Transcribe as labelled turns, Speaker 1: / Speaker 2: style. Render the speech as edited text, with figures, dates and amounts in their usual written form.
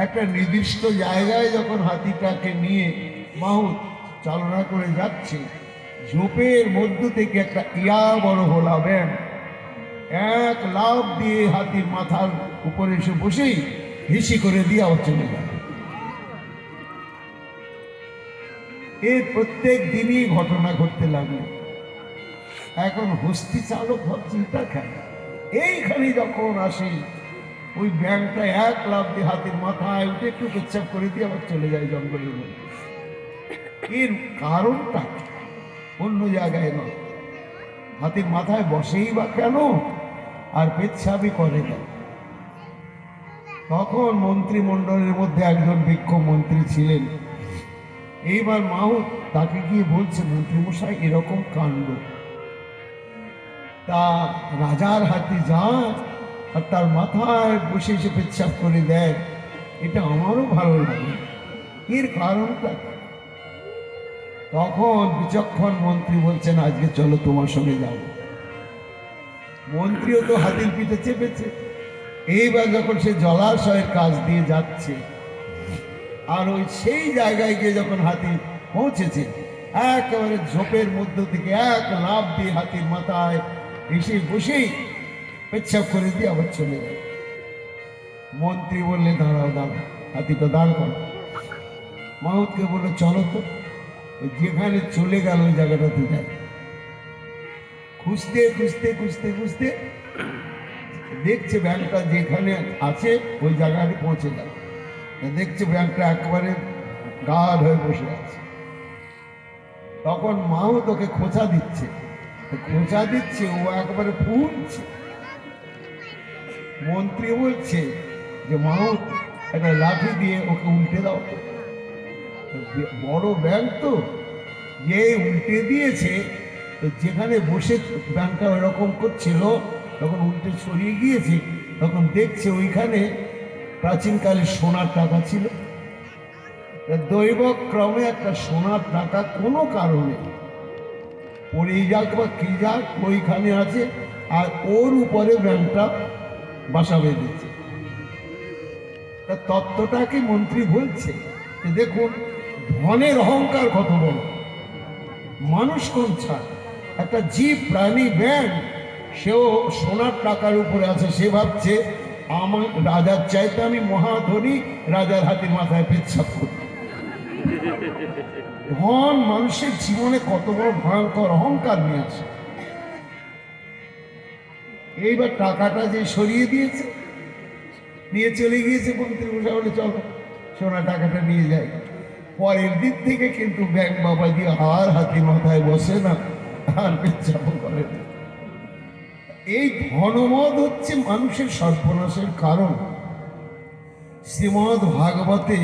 Speaker 1: একটা নির্দিষ্ট জায়গায় যখন হাতিটাকে নিয়ে মাহুত চালনা করে যাচ্ছে, ঝোপের মধ্য থেকে একটা ইয়া বড় হোলা ব্যাং এক লাফ দিয়ে হাতির মাথার উপরে এসে বসেই হিসি করে দিয়ে আবার চলে গেল। এর প্রত্যেক দিনই ঘটনা ঘটতে লাগলো। এখন হস্তি চালক ভাব চিন্তা খায়, এইখানে যখন আসে ওই ব্যাংকটা এক লাফ দিয়ে হাতির মাথায় উঠে একটু পেচ্ছাপ করে দিয়ে আবার চলে যায় জঙ্গলের মধ্যে। এর কারণটা অন্য জায়গায় নয়, হাতির মাথায় বসেই বা কেন আর পেচ্ছাপই করে কেন? তখন মন্ত্রিমণ্ডলের মধ্যে একজন বিক্ষ মন্ত্রী ছিলেন। এইবার মাহুত তাকে গিয়ে বলছে, মন্ত্রীমশাই এরকম কাণ্ড, তা রাজার হাতি যায় আর তার মাথায় বসে এসে পেচ্ছাপ করে দেয়, এটা আমারও ভালো লাগে, এর কারণটা? তখন বিচক্ষণ মন্ত্রী বলছেন, আজকে চলো তোমার সঙ্গে যাব। মন্ত্রীও তো হাতির পিঠে চেপেছে। এইবার যখন সে জলাশয়ের কাছ দিয়ে যাচ্ছে আর ওই সেই জায়গায় গিয়ে যখন হাতি পৌঁছেছে, একেবারে ঝোপের মধ্য থেকে এক লাফ দিয়ে হাতির মাথায় এসে বসেই পেচ্ছাপ করে দিয়ে আবার চলে গেল। মন্ত্রী বললে, দাঁড়াও দাঁড়াও, হাতিটা দাঁড় করো। মাহুতকে বললো, চলো তো, যেখানে চলে গেল ওই জায়গাটাতে যায়। খুঁজতে খুঁজতে খুঁজতে খুঁজতে দেখছে ব্যাংকটা যেখানে আছে ওই জায়গায় পৌঁছে গেল। দেখছে ব্যাংকটা একেবারে গাঢ় হয়ে বসে আছে। তখন মাহুত ওকে খোঁচা দিচ্ছে, ও একেবারে ফুলছে। মন্ত্রী বলছে যে, মাহুত একটা লাঠি দিয়ে ওকে উল্টে দাও। বড় ব্যাংক তো, যে উল্টে দিয়েছে, যেখানে বসে ব্যাংকটা ওইরকম করছিল তখন উল্টে ছড়িয়ে গিয়েছে। তখন দেখছে ওইখানে প্রাচীনকালে সোনার টাকা ছিল। দৈবক্রমে একটা সোনার টাকা কোনো কারণে পড়ে যাক বা কি যাক ওইখানে আছে, আর ওর উপরে ব্যাংকটা বাসা বেঁধেছে। তা তত্ত্বটাকে মন্ত্রী বলছে যে, দেখুন ধনের অহংকার কত বড়, মানুষ কোন ছাড়, একটা জীব প্রাণী ব্যাংক, সেও সোনার টাকার উপরে আছে। সে ভাবছে আমার রাজার চাইতে আমি মহাধনী, রাজার হাতির মাথায় পেচ্ছাপ করি। ধন মানুষের জীবনে কত বড় ভয়ঙ্কর অহংকার নিয়ে আসে। এইবার টাকাটা যে সরিয়ে দিয়েছে, নিয়ে চলে গিয়েছে, মন্ত্রী মশাই বলে, চলো সোনা টাকাটা নিয়ে যাই। পরের দিন থেকে কিন্তু ব্যাংক বাবাজি আর হাতির মাথায় বসে না, আর পেচ্ছাপ করে না। এই ধনমদ হচ্ছে মানুষের সর্বনাশের কারণ। শ্রীমদ্ ভাগবতে